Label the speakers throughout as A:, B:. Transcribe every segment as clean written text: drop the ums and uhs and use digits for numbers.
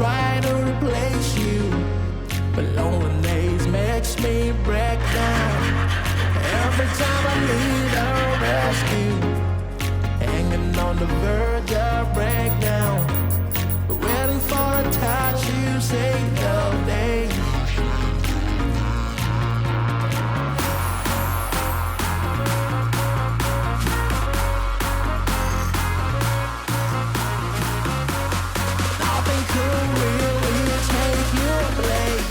A: try to replace you, but loneliness makes me break down. Every time I need a rescue, hanging on the verge of breakdown, waiting for a touch you say no day. Nothing could really take your place.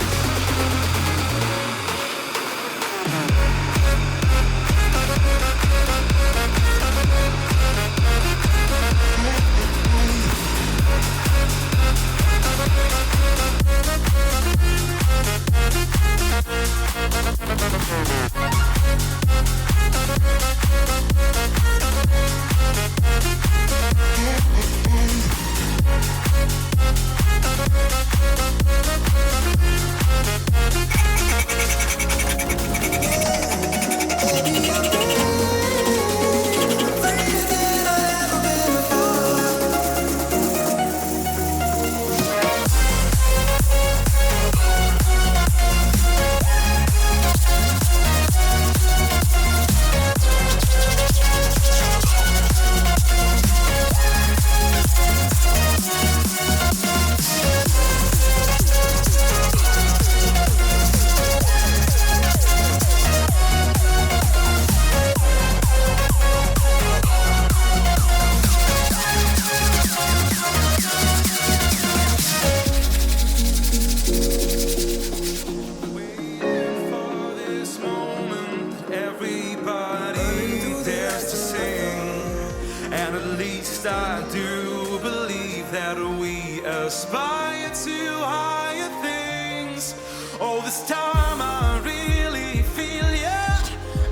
B: I do believe that we aspire to higher things. Oh, this time I really feel ya,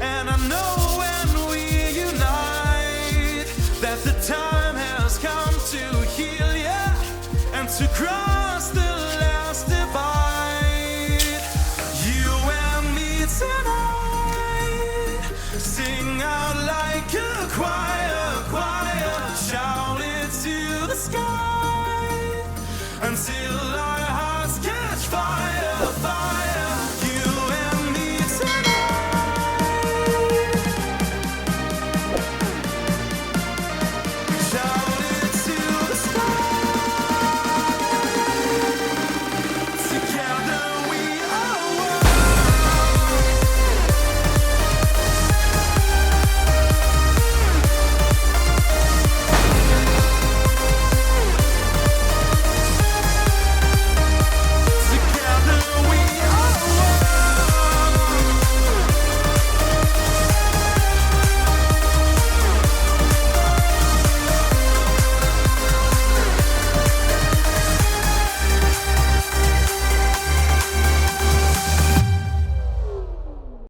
B: and I know when we unite that the time has come to heal ya and to cry.